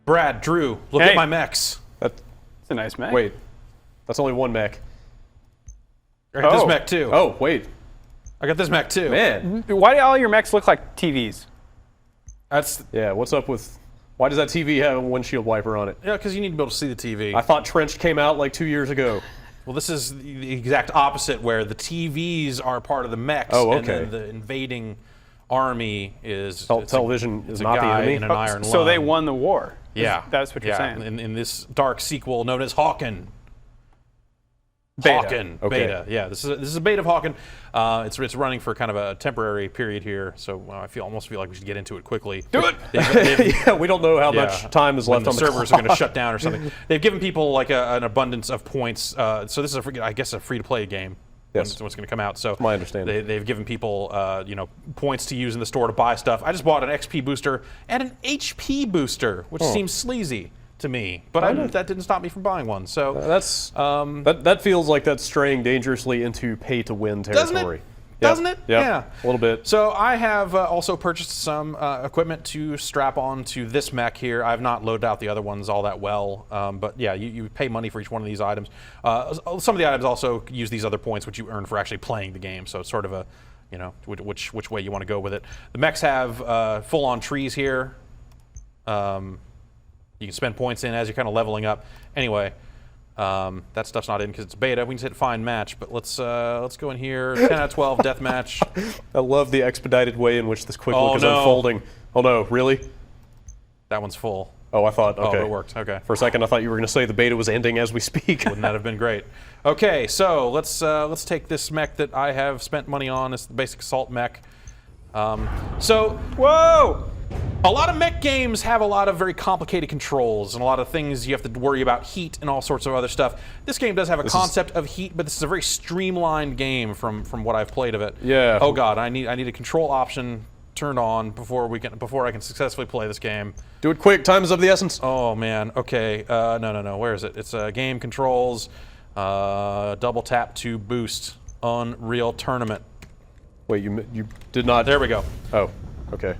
Brad, Drew, look at my mechs. That's a nice mech. Wait, that's only one mech. I got this mech too. Oh, wait. I got this mech too. Man. Why do all your mechs look like TVs? Yeah, what's up with... Why does that TV have a windshield wiper on it? Yeah, because you need to be able to see the TV. I thought Trenched came out like 2 years ago. Well, this is the exact opposite, where the TVs are part of the mechs, and then the invading army is... Television is not the enemy? In an iron lung. So they won the war. Yeah. That's what you're saying. In this dark sequel known as Hawken. Beta. Hawken, Okay. beta. Yeah, this is a beta of Hawken. It's running for kind of a temporary period here, so I almost feel like we should get into it quickly. Do it. Yeah, we don't know how much time is left on the servers are going to shut down or something. They've given people like an abundance of points. So this is, I guess, a free-to-play game. Yes. What's going to come out? So my understanding. They've given people, points to use in the store to buy stuff. I just bought an XP booster and an HP booster, which seems sleazy to me, but that didn't stop me from buying one. So that feels like that's straying dangerously into pay-to-win territory. Doesn't it? Yep. Yeah, a little bit. So I have also purchased some equipment to strap on to this mech here. I've not loaded out the other ones all that well, but yeah, you pay money for each one of these items. Some of the items also use these other points, which you earn for actually playing the game. So it's sort of a, which way you want to go with it. The mechs have full-on trees here. You can spend points in as you're kind of leveling up. Anyway, that stuff's not in because it's beta. We can just hit find match, but let's go in here. 10 out of 12 death match. I love the expedited way in which this quick look is unfolding. Oh no, really? That one's full. Oh, I thought, okay. Oh, it worked, okay. For a second I thought you were going to say the beta was ending as we speak. Wouldn't that have been great? Okay, so let's take this mech that I have spent money on. It's the basic assault mech. Whoa! A lot of mech games have a lot of very complicated controls and a lot of things you have to worry about, heat and all sorts of other stuff. This game does have a concept of heat, but this is a very streamlined game from what I've played of it. Yeah. Oh god, I need a control option turned on before I can successfully play this game. Do it quick. Time is of the essence. Oh man. Okay. No. Where is it? It's game controls. Double tap to boost. Unreal Tournament. Wait, you did not. There we go. Oh. Okay.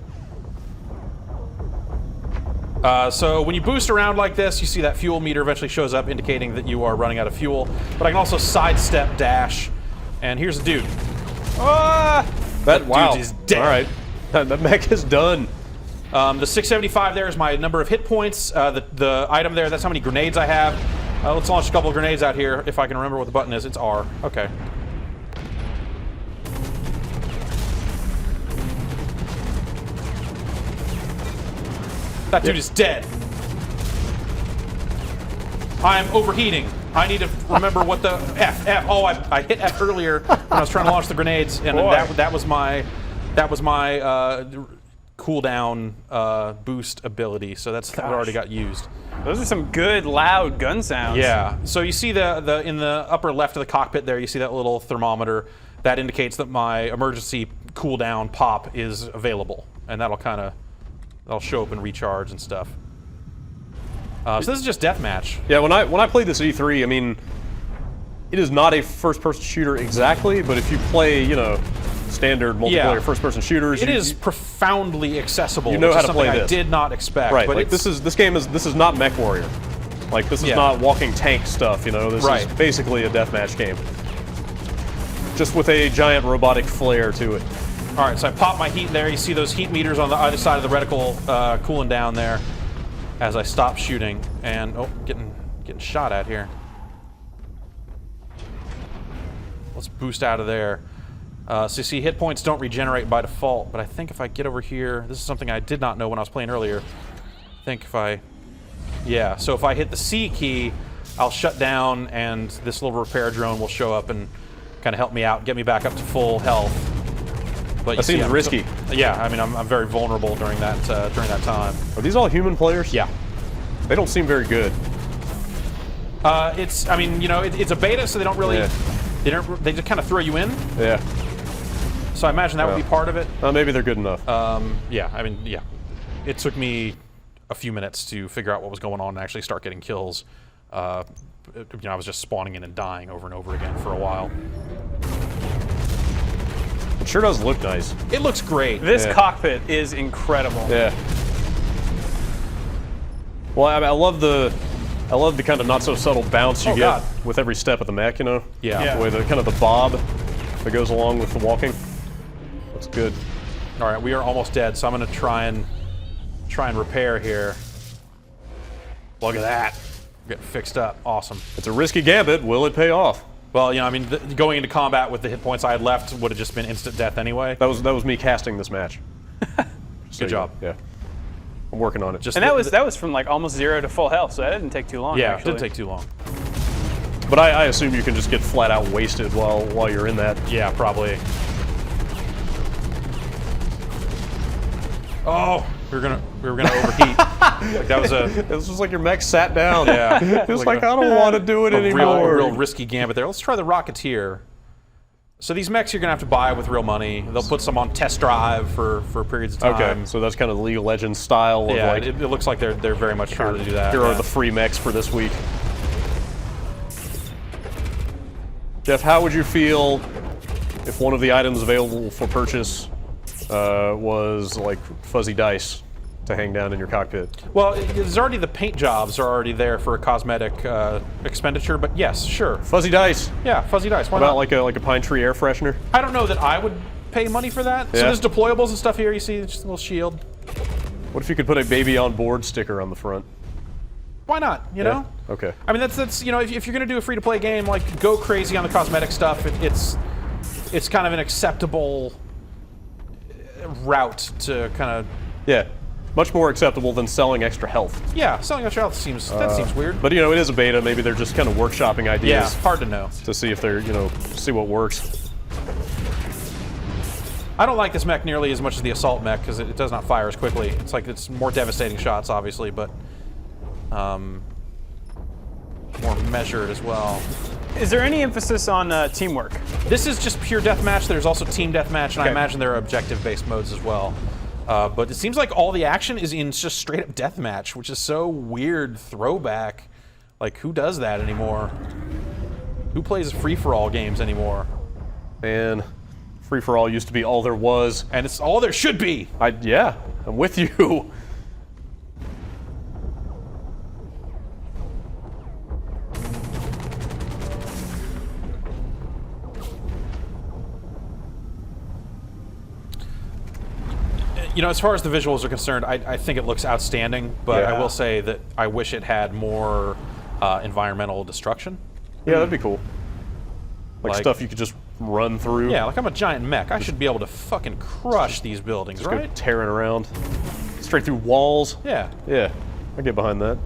So when you boost around like this, you see that fuel meter eventually shows up indicating that you are running out of fuel. But I can also sidestep, dash, and here's the dude. That dude is dead. All right, that mech is done. The 675 there is my number of hit points. The item there, that's how many grenades I have. Let's launch a couple of grenades out here if I can remember what the button is. It's R. Okay. That dude is dead. I'm overheating. I need to remember what the F. Oh, I hit F earlier when I was trying to launch the grenades, and that was my cooldown boost ability. So that already got used. Those are some good loud gun sounds. Yeah. So you see in the upper left of the cockpit there, you see that little thermometer. That indicates that my emergency cooldown pop is available, and that'll show up and recharge and stuff. So this is just deathmatch. Yeah, when I played this E3, I mean, it is not a first-person shooter exactly, but if you play, standard multiplayer first-person shooters, it is profoundly accessible. You know how to play this. this. I did not expect. Right, but like this is not Mech Warrior. Like this is not walking tank stuff. This is basically a deathmatch game, just with a giant robotic flair to it. All right, so I pop my heat there. You see those heat meters on the other side of the reticle cooling down there as I stop shooting. And, getting shot at here. Let's boost out of there. So you see hit points don't regenerate by default, but I think if I get over here, this is something I did not know when I was playing earlier. I think so if I hit the C key, I'll shut down and this little repair drone will show up and kind of help me out, get me back up to full health. But that seems risky. I'm very vulnerable during that time. Are these all human players? Yeah. They don't seem very good. It's a beta, so they don't really, they just kind of throw you in. Yeah. So I imagine that would be part of it. Maybe they're good enough. It took me a few minutes to figure out what was going on and actually start getting kills. I was just spawning in and dying over and over again for a while. It sure does look nice. It looks great. This cockpit is incredible. Yeah. Well, I love the kind of not so subtle bounce you get God. with every step of the mech. You know. Yeah. The way the kind of the bob that goes along with the walking. That's good. All right, we are almost dead, so I'm gonna try and repair here. Look at that. Get fixed up. Awesome. It's a risky gambit. Will it pay off? Well, you know, I mean, going into combat with the hit points I had left would have just been instant death anyway. That was me casting this match. Good job. Yeah. I'm working on it. Just And that was from like almost 0 to full health, so that didn't take too long. yeah, actually. it didn't take too long. But I assume you can just get flat out wasted while you're in that. Yeah, probably. Oh, we were gonna overheat. Like that was It was just like your mech sat down. yeah. It was like I don't want to do it anymore. Real risky gambit there. Let's try the Rocketeer. So these mechs you're gonna have to buy with real money. They'll put some on test drive for periods of time. Okay, so that's kind of the League of Legends style. Of Yeah, like, it looks like they're very much trying to do that. here yeah. are the free mechs for this week. Jeff, how would you feel if one of the items available for purchase was like fuzzy dice to hang down in your cockpit? Well, there's already the paint jobs are already there for a cosmetic expenditure, but yes, sure. Fuzzy dice. Yeah, fuzzy dice. Why About not? like a pine tree air freshener. I don't know that I would pay money for that. So Yeah. there's deployables and stuff here. You see, just a little shield. What if you could put a baby on board sticker on the front? Why not? You know. Okay. I mean, that's you know, if you're gonna do a free-to-play game, like go crazy on the cosmetic stuff. It's kind of an acceptable route to kind of. Yeah. Much more acceptable than selling extra health. Yeah, selling extra health seems weird. But you know, it is a beta. Maybe they're just kind of workshopping ideas. Yeah, hard to know. To see if they're, see what works. I don't like this mech nearly as much as the assault mech because it does not fire as quickly. It's like it's more devastating shots, obviously, but more measured as well. Is there any emphasis on teamwork? This is just pure deathmatch. There's also team deathmatch, and I Okay. imagine there are objective-based modes as well. But it seems like all the action is in just straight-up deathmatch, which is so weird throwback. Like, who does that anymore? Who plays free-for-all games anymore? And free-for-all used to be all there was. And it's all there should be. Yeah, I'm with you. You know, as far as the visuals are concerned, I think it looks outstanding, but Yeah. I will say that I wish it had more environmental destruction. Yeah, that'd be cool. Like Like- stuff you could just run through. Yeah, like I'm a giant mech. I should be able to fucking crush these buildings, Just go right? tearing around. Straight through walls. Yeah. Yeah, I get behind that.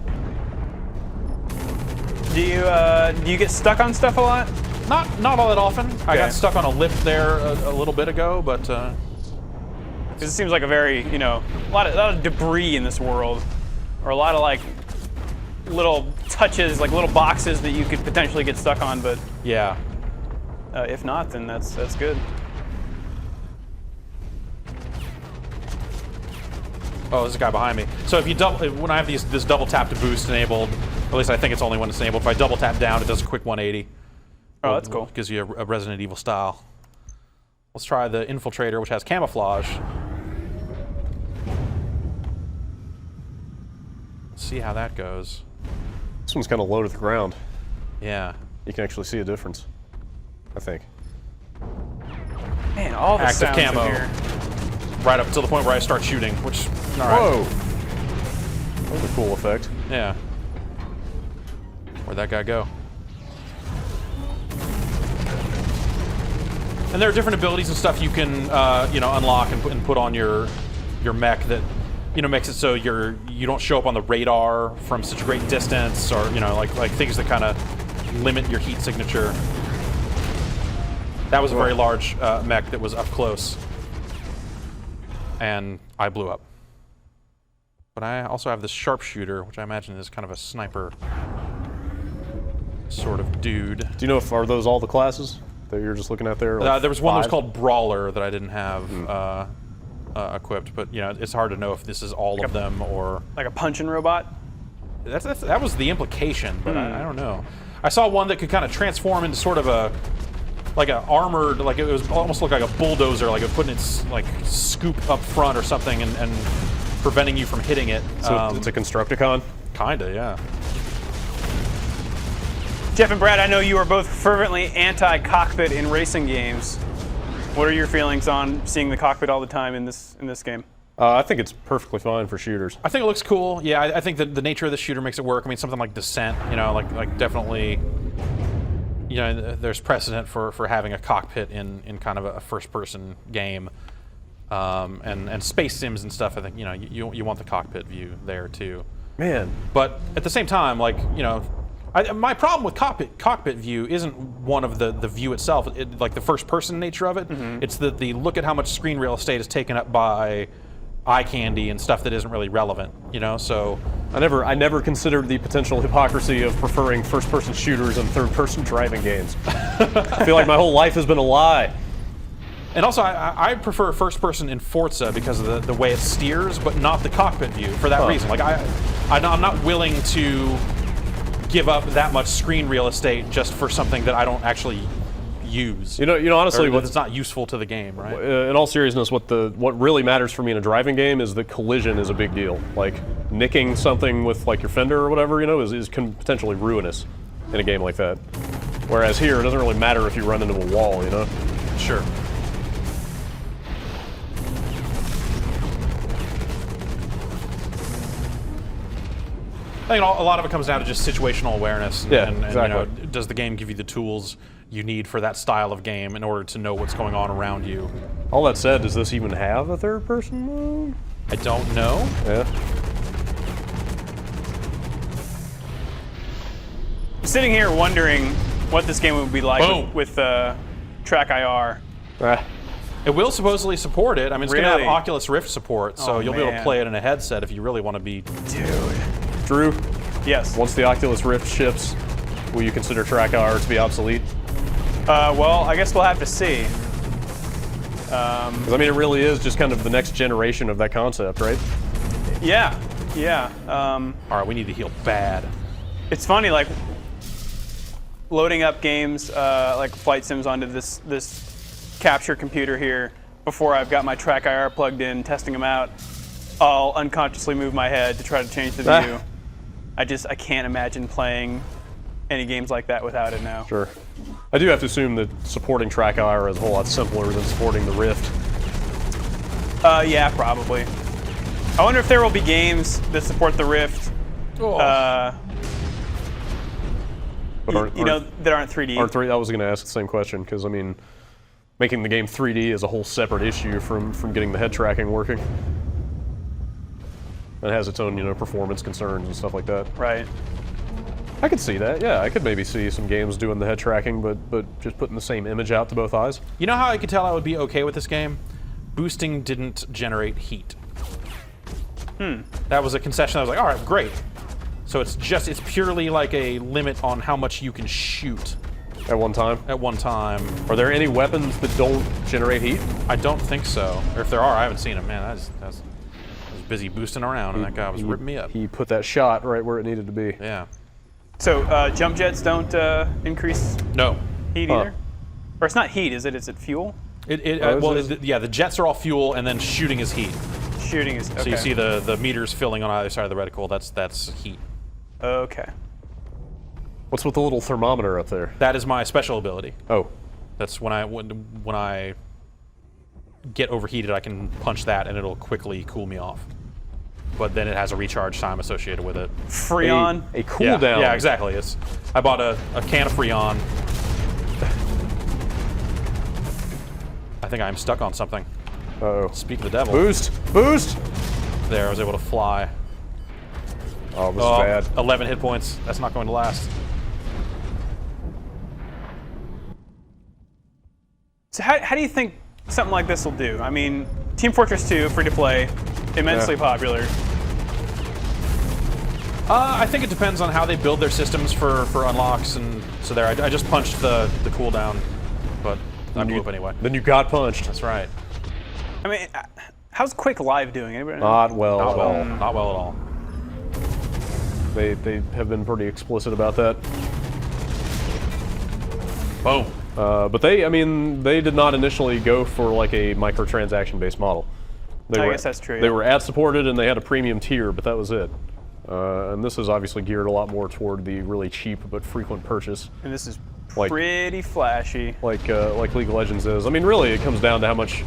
Do you get stuck on stuff a lot? Not all that often. I Okay. got stuck on a lift there a little bit ago, but Because it seems like a very, a lot of debris in this world, or a lot of like little touches, like little boxes that you could potentially get stuck on. But yeah. if not, then that's good. Oh, there's a guy behind me. So if you when I have this double tap to boost enabled, at least I think it's only when it's enabled. If I double tap down, it does a quick 180. Oh, that's cool. Gives you a Resident Evil style. Let's try the Infiltrator, which has camouflage. Let's see how that goes. This one's kind of low to the ground. Yeah. You can actually see a difference, I think. Man, all the Active sounds in camo. here. Right up until the point where I start shooting, which, all right. Whoa! That was a cool effect. Yeah. Where'd that guy go? And there are different abilities and stuff you can, unlock and put on your mech that, makes it so you don't show up on the radar from such a great distance, or like things that kind of limit your heat signature. That was a very large mech that was up close, and I blew up. But I also have this sharpshooter, which I imagine is kind of a sniper sort of dude. Do you know if are those all the classes that you're just looking at there? Like There was one that was 5? called Brawler that I didn't have equipped, but it's hard to know if this is all of them or. Like a punching robot. That was the implication, but I don't know. I saw one that could kind of transform into sort of a armored, like it was almost looked like a bulldozer, like it putting its like scoop up front or something and preventing you from hitting it. So it's a Constructicon? Kinda, yeah. Jeff and Brad, I know you are both fervently anti-cockpit in racing games. What are your feelings on seeing the cockpit all the time in this game? I think it's perfectly fine for shooters. I think it looks cool. Yeah, I think that the nature of the shooter makes it work. I mean, something like Descent, you know, like definitely, you know, there's precedent for having a cockpit in kind of a first-person game, and space sims and stuff. I think, you know, you want the cockpit view there too. Man. But at the same time, like, you know, my problem with cockpit view isn't one of the view itself, like the first-person nature of it. Mm-hmm. It's the look at how much screen real estate is taken up by eye candy and stuff that isn't really relevant, you know. So I never considered the potential hypocrisy of preferring first-person shooters and third-person driving games. I feel like my whole life has been a lie. And also, I prefer first-person in Forza because of the way it steers, but not the cockpit view for that reason. Like I'm not willing to give up that much screen real estate just for something that I don't actually use. You know, honestly, it's not useful to the game, right? In all seriousness, what really matters for me in a driving game is that collision is a big deal. Like nicking something with like your fender or whatever, you know, is potentially ruinous in a game like that. Whereas here, it doesn't really matter if you run into a wall, you know. Sure. I think a lot of it comes down to just situational awareness. And exactly. You know, does the game give you the tools you need for that style of game in order to know what's going on around you? All that said, does this even have a third-person mode? I don't know. Yeah. Sitting here wondering what this game would be like with Track IR. It will supposedly support it. I mean, it's going to have Oculus Rift support, so you'll be able to play it in a headset if you really want to be... Dude. Drew? Yes? Once the Oculus Rift ships, will you consider Track IR to be obsolete? Well, I guess we'll have to see. Because, I mean, it really is just kind of the next generation of that concept, right? Yeah, yeah. All right, we need to heal bad. It's funny, like, loading up games like flight sims onto this capture computer here before I've got my Track IR plugged in, testing them out, I'll unconsciously move my head to try to change the view. I can't imagine playing any games like that without it now. Sure. I do have to assume that supporting Track IR is a whole lot simpler than supporting the Rift. Yeah, probably. I wonder if there will be games that support the Rift, But you know, that aren't 3D. I was going to ask the same question, because, I mean, making the game 3D is a whole separate issue from getting the head tracking working. It has its own, you know, performance concerns and stuff like that. Right. I could see that, yeah. I could maybe see some games doing the head tracking, but just putting the same image out to both eyes. You know how I could tell I would be okay with this game? Boosting didn't generate heat. That was a concession. I was like, all right, great. So it's purely like a limit on how much you can shoot. At one time? At one time. Are there any weapons that don't generate heat? I don't think so. Or if there are, I haven't seen them. Man, I was busy boosting around, and that guy was ripping me up. He put that shot right where it needed to be. Yeah. So jump jets don't increase heat either? Or it's not heat, is it? Is it fuel? Yeah, the jets are all fuel, and then shooting is heat. Shooting is, okay. So you see the meters filling on either side of the reticle. That's heat. Okay. What's with the little thermometer up there? That is my special ability. Oh. That's when I get overheated, I can punch that, and it'll quickly cool me off. But then it has a recharge time associated with it. Freon? A cooldown. Yeah, exactly. I bought a can of Freon. I think I'm stuck on something. Uh-oh. Speak of the devil. Boost! Boost! There, I was able to fly. Oh, this is bad. 11 hit points. That's not going to last. So how do you think something like this will do? I mean, Team Fortress 2, free to play, immensely popular. I think it depends on how they build their systems for unlocks, and so there. I just punched the cooldown, but I blew up anyway. Then you got punched. That's right. I mean, how's Quick Live doing? Anybody know? Not well at all. Not well at all. They have been pretty explicit about that. Boom. But they did not initially go for like a microtransaction-based model. I guess that's true. They were ad-supported and they had a premium tier, but that was it. And this is obviously geared a lot more toward the really cheap but frequent purchase, And this is Like- pretty flashy. like League of Legends is. I mean, really, it comes down to how much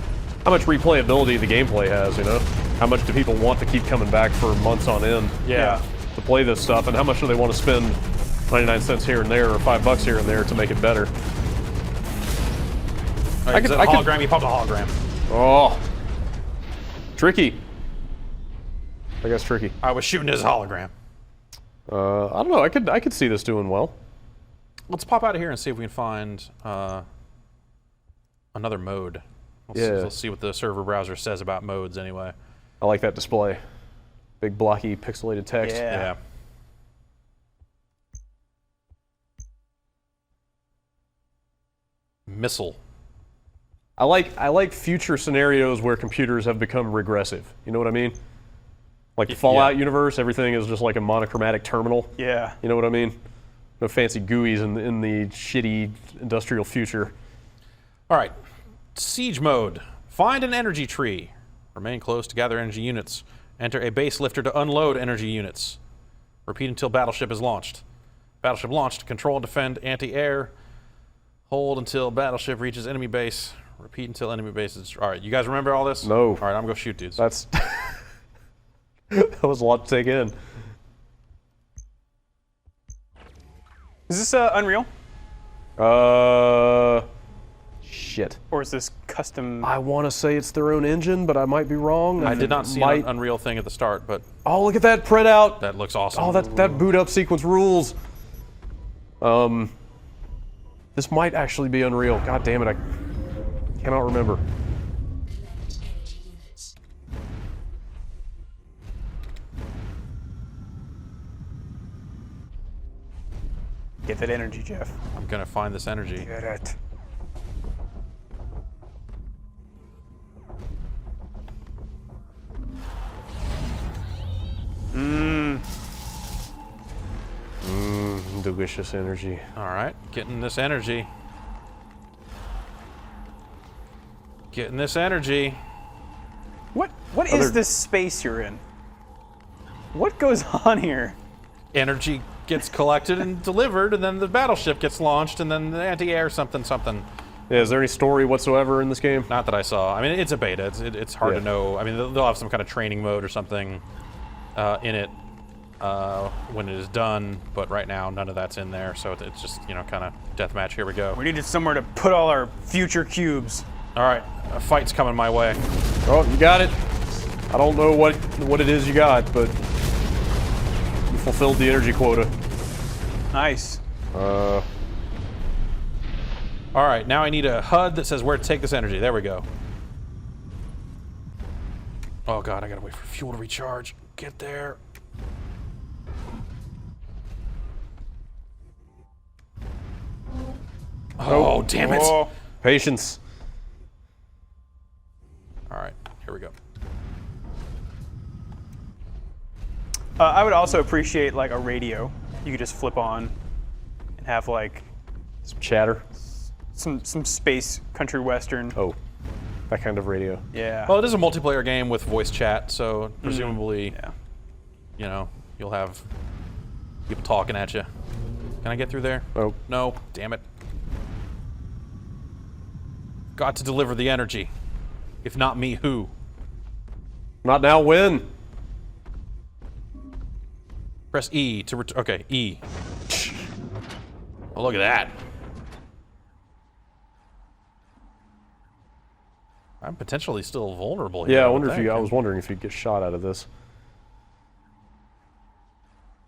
replayability the gameplay has. You know, how much do people want to keep coming back for months on end Yeah. to play this stuff, and how much do they want to spend 99 cents here and there or $5 here and there to make it better? All right, is it a hologram? You popped a hologram. Oh, tricky. I guess tricky. I was shooting his hologram. I don't know. I could see this doing well. Let's pop out of here and see if we can find another mode. Let's see what the server browser says about modes anyway. I like that display. Big blocky pixelated text. Yeah. Missile. I like future scenarios where computers have become regressive. You know what I mean? Like the Fallout universe, everything is just like a monochromatic terminal. Yeah. You know what I mean? No fancy GUIs in the shitty industrial future. All right. Siege mode. Find an energy tree. Remain close to gather energy units. Enter a base lifter to unload energy units. Repeat until battleship is launched. Battleship launched. Control and defend anti-air. Hold until battleship reaches enemy base. Repeat until enemy base is... All right, you guys remember all this? No. All right, I'm going to go shoot dudes. That's... that was a lot to take in. Is this Unreal? Shit. Or is this custom? I want to say it's their own engine, but I might be wrong. I did not see an Unreal thing at the start, but Oh, look at that printout. that looks awesome. Oh, that boot up sequence rules. This might actually be Unreal. God damn it, I cannot remember. Get that energy, Jeff. I'm going to find this energy. Get it. Delicious energy. All right, getting this energy. Getting this energy. What is this space you're in? What goes on here? Energy gets collected and delivered, and then the battleship gets launched, and then the anti-air something. Yeah, is there any story whatsoever in this game? Not that I saw. I mean, it's a beta. It's hard to know. I mean, they'll have some kind of training mode or something in it when it is done, but right now none of that's in there, so it's just, you know, kind of deathmatch. Here we go. We needed somewhere to put all our future cubes. All right, a fight's coming my way. Oh, you got it. I don't know what it is you got, but you fulfilled the energy quota. Nice. All right, now I need a HUD that says where to take this energy. There we go. Oh god, I gotta wait for fuel to recharge. Get there. Oh, damn it. Oh. Patience. All right, here we go. I would also appreciate like a radio you could just flip on and have like Some chatter. some space country western. Oh, that kind of radio. Yeah. Well, it is a multiplayer game with voice chat, so presumably, Yeah. you know, you'll have people talking at you. Can I get through there? Oh. No, damn it. Got to deliver the energy. If not me, who? Not now, when? Press E to return. Okay, E. Oh, look at that. I'm potentially still vulnerable here. Yeah, I would wonder if think. I was wondering if you'd get shot out of this.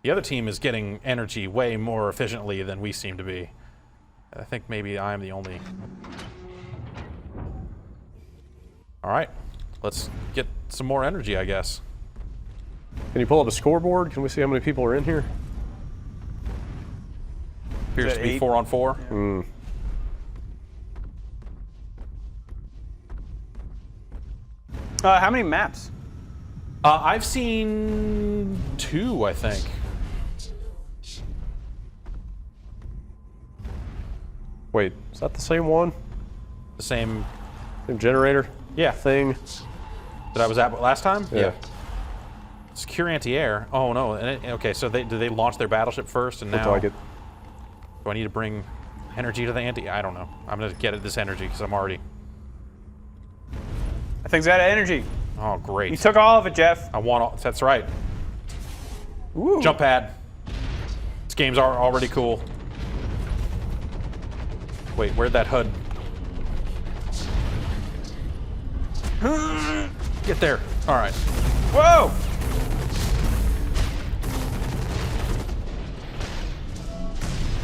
The other team is getting energy way more efficiently than we seem to be. I think maybe I'm the only... All right, let's get some more energy, I guess. Can you pull up a scoreboard? Can we see how many people are in here? Appears that to be 8? 4 on 4. Hmm. How many maps? I've seen 2, I think. Wait, is that the same one? The same Same generator? Yeah. Thing? that I was at last time? Yeah. Secure anti-air. Oh no. Okay, so do they launch their battleship first, and now Looks like it. do I need to bring energy to the anti? I don't know. I'm gonna get at this energy because I'm already. That thing's out of energy. Oh great. You took all of it, Jeff. I want all. That's right. Ooh. Jump pad. This game's already cool. Wait, where'd that HUD? Get there. All right. Whoa!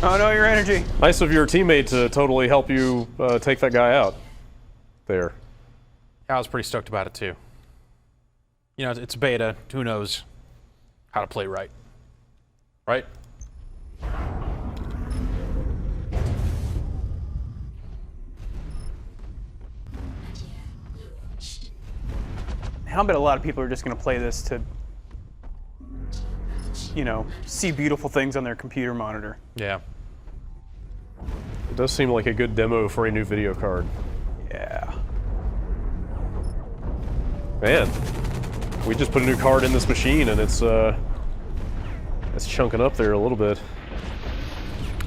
Oh no, your energy. Nice of your teammate to totally help you take that guy out. There. I was pretty stoked about it too. You know, it's beta. Who knows how to play right? Right? I'll bet a lot of people are just going to play this to, you know, see beautiful things on their computer monitor. Yeah. It does seem like a good demo for a new video card. Yeah. Man, we just put a new card in this machine, and it's chunking up there a little bit.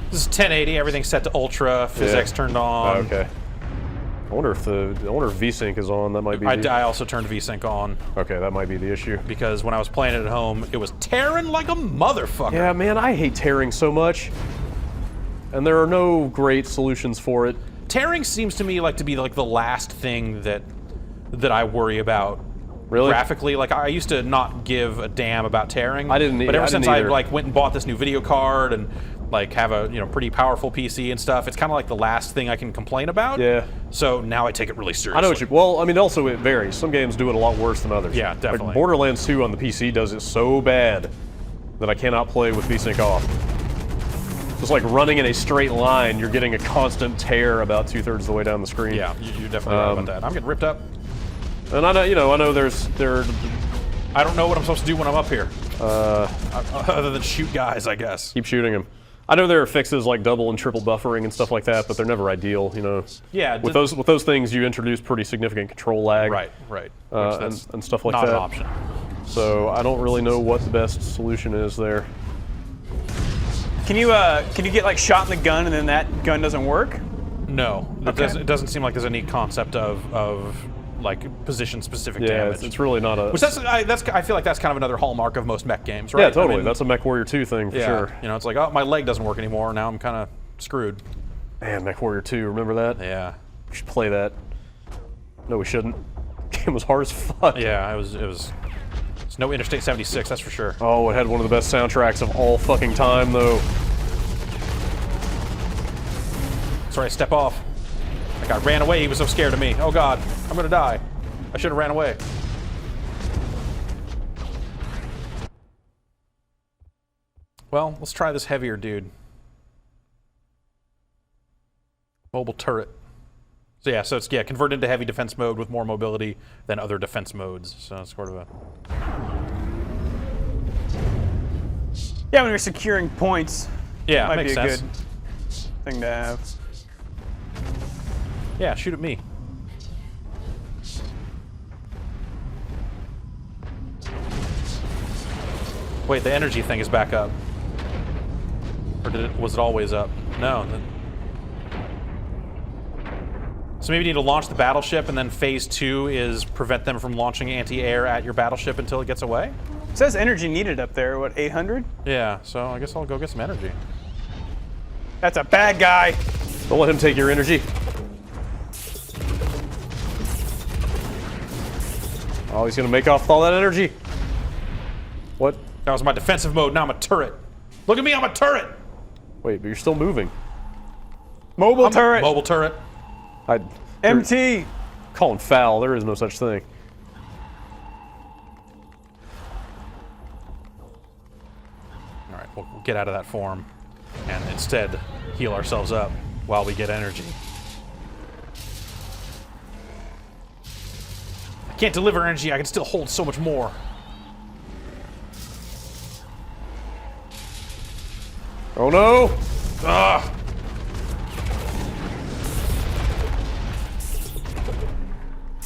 This is 1080. Everything's set to ultra. Physics turned on. Oh, okay. I wonder if VSync is on. That might be. I also turned VSync on Okay, that might be the issue. because when I was playing it at home, it was tearing like a motherfucker. Yeah, man, I hate tearing so much, and there are no great solutions for it. Tearing seems to me like to be like the last thing that I worry about. Really? Graphically, like I used to not give a damn about tearing. I didn't. But ever I since didn't I either. like went and bought this new video card and like have a pretty powerful PC and stuff, it's kind of like the last thing I can complain about. Yeah. So now I take it really seriously. I know what you. Well, I mean, also it varies. Some games do it a lot worse than others. Yeah, definitely. Like Borderlands 2 on the PC does it so bad that I cannot play with VSync off. Just like running in a straight line, you're getting a constant tear about 2/3 of the way down the screen. Yeah, you're definitely right about that. I'm getting ripped up. And I know, I know there. I don't know what I'm supposed to do when I'm up here. Other than shoot guys, I guess. Keep shooting them. I know there are fixes like double and triple buffering and stuff like that, but they're never ideal, you know. Yeah. With those things, you introduce pretty significant control lag. Right. Which that's and stuff like not that. an option. So I don't really know what the best solution is there. Can you get like shot in the gun and then that gun doesn't work? No, Okay. it doesn't seem like there's any concept of like position specific Yeah, damage. it's really not a. Which I feel like that's kind of another hallmark of most mech games, right? Yeah, totally. I mean, That's a MechWarrior 2 thing for yeah. sure. You know, it's like, oh, my leg doesn't work anymore. Now I'm kind of screwed. Man, MechWarrior 2, remember that? Yeah. We should play that. No, we shouldn't. Game was hard as fuck. Yeah, it was. It's no Interstate 76, that's for sure. Oh, it had one of the best soundtracks of all fucking time, though. Sorry, step off. That guy ran away. He was so scared of me. Oh God, I'm gonna die. I should have ran away. Well, let's try this heavier dude. Mobile turret. So yeah, it's converted into heavy defense mode with more mobility than other defense modes. So it's sort of a. Yeah, when you're securing points, Yeah, might makes be a sense. good thing to have. Yeah, shoot at me. Wait, the energy thing is back up. Or was it always up? No. So maybe you need to launch the battleship, and then phase 2 is prevent them from launching anti-air at your battleship until it gets away? It says energy needed up there, what, 800? Yeah, so I guess I'll go get some energy. That's a bad guy. Don't let him take your energy. Oh, he's gonna make off with all that energy. What? That was my defensive mode, now I'm a turret. Look at me, I'm a turret! Wait, but you're still moving. Mobile turret. Mobile turret. MT. Calling foul. There is no such thing. All right, we'll get out of that form and instead heal ourselves up while we get energy. I can't deliver energy, I can still hold so much more. Oh no! Ugh.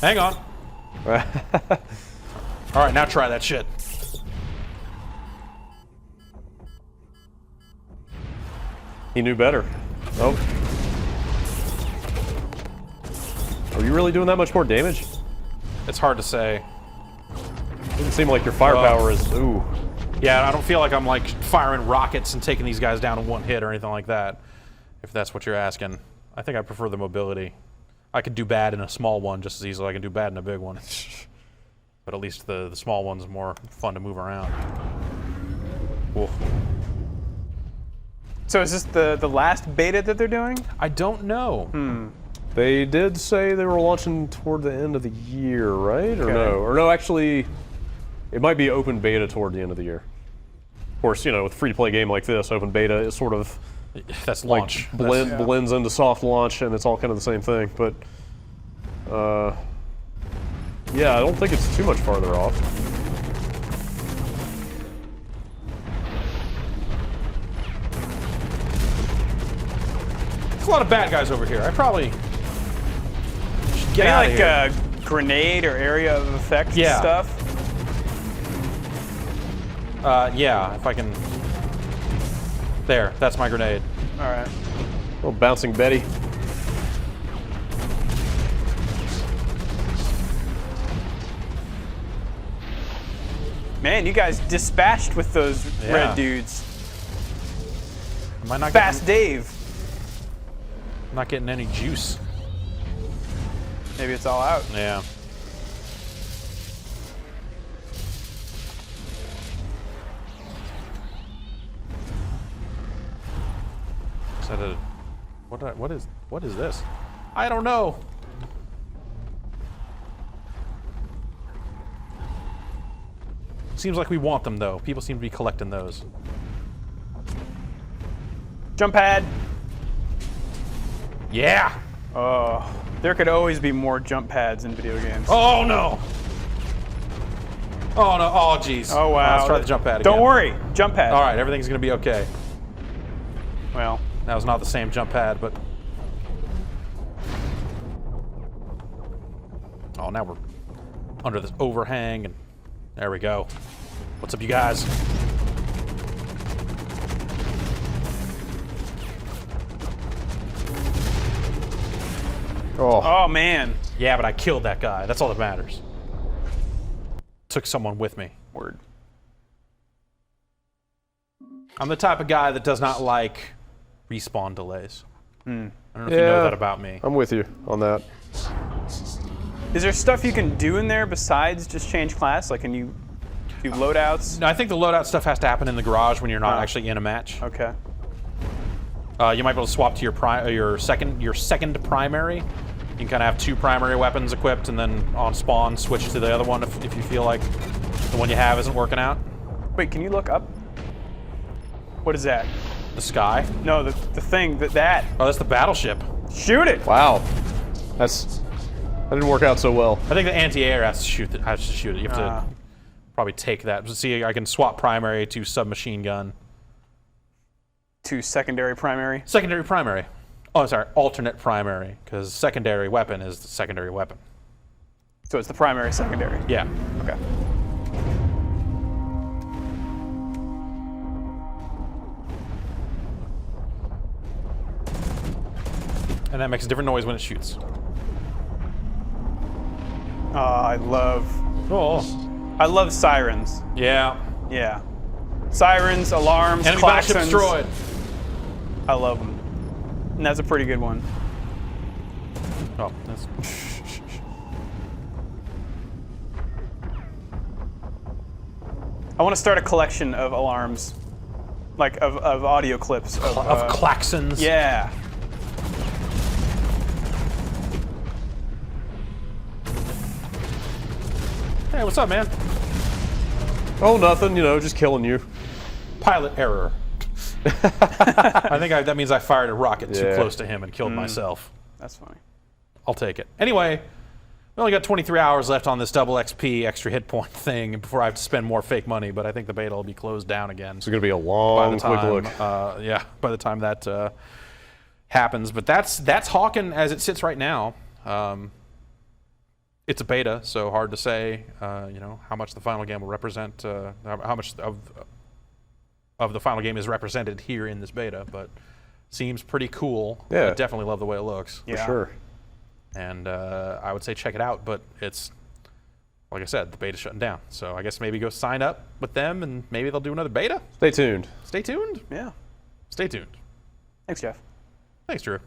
Hang on. All right, now try that shit. He knew better. Oh. Are you really doing that much more damage? It's hard to say. Doesn't seem like your firepower is. Ooh. Yeah, I don't feel like I'm like firing rockets and taking these guys down in one hit or anything like that. If that's what you're asking, I think I prefer the mobility. I could do bad in a small one just as easily as I can do bad in a big one. But at least the small one's more fun to move around. Oof. So is this the last beta that they're doing? I don't know. They did say they were launching toward the end of the year, right? Or Okay. no? Or no, actually, it might be open beta toward the end of the year. Of course, you know, with a free-to-play game like this, open beta is sort of That's like launch. blends into soft launch, and it's all kind of the same thing. But yeah, I don't think it's too much farther off. There's a lot of bad guys over here. I probably should get out of Maybe here. like grenade or area of effect Yeah. stuff. Yeah, if I can. There, that's my grenade. All right. Oh, bouncing Betty. Man, you guys dispatched with those Yeah. red dudes. Am I not Fast Dave. I'm not getting any juice. Maybe it's all out. Yeah. Is that a what is this? I don't know. Seems like we want them though. People seem to be collecting those. Jump pad. Yeah. There could always be more jump pads in video games. Oh no. Oh no. Oh jeez. Oh, wow. Let's try the jump pad again. Don't worry. Jump pad. All right, everything's gonna be okay. Well, That was not the same jump pad, but oh, now we're under this overhang, and there we go. What's up, you guys? oh man. Yeah, but I killed that guy. That's all that matters. Took someone with me. Word. I'm the type of guy that does not like respawn delays. I don't know if you know that about me. I'm with you on that. Is there stuff you can do in there besides just change class? Like, can you do loadouts? No, I think the loadout stuff has to happen in the garage when you're not actually in a match. Okay. You might be able to swap to your second primary. You can kind of have two primary weapons equipped, and then on spawn switch to the other one if you feel like the one you have isn't working out. Wait, can you look up? What is that? The sky. No, the thing that. Oh, that's the battleship. Shoot it. Wow. That didn't work out so well. I think the anti-air has to shoot it. You have to probably take that. See, I can swap primary to submachine gun. To secondary primary. Secondary primary. Oh, sorry, alternate primary, because secondary weapon is the secondary weapon. So it's the primary secondary. Yeah. Okay. And that makes a different noise when it shoots. I love sirens. Yeah. Yeah. Sirens, alarms, Enemy battleship klaxons. destroyed. I love them. And that's a pretty good one. Oh, that's... I want to start a collection of alarms. Like, of audio clips. Of klaxons. Yeah. Hey, what's up, man? Oh, nothing. You know, just killing you. Pilot error. I think that means I fired a rocket too Yeah. close to him and killed myself. That's funny. I'll take it. Anyway, we only got 23 hours left on this double XP extra hit point thing before I have to spend more fake money, but I think the beta will be closed down again. It's going to be a by the long, time, quick look. yeah, by the time that happens. But that's Hawken as it sits right now. It's a beta, so hard to say, you know, how much the final game will represent, how much of the final game is represented here in this beta. But seems pretty cool. Yeah. I definitely love the way it looks. Yeah. For sure. And I would say check it out, but it's, like I said, the beta's shutting down. So I guess maybe go sign up with them and maybe they'll do another beta. Stay tuned. Stay tuned. Yeah. Stay tuned. Thanks, Jeff. Thanks, Drew.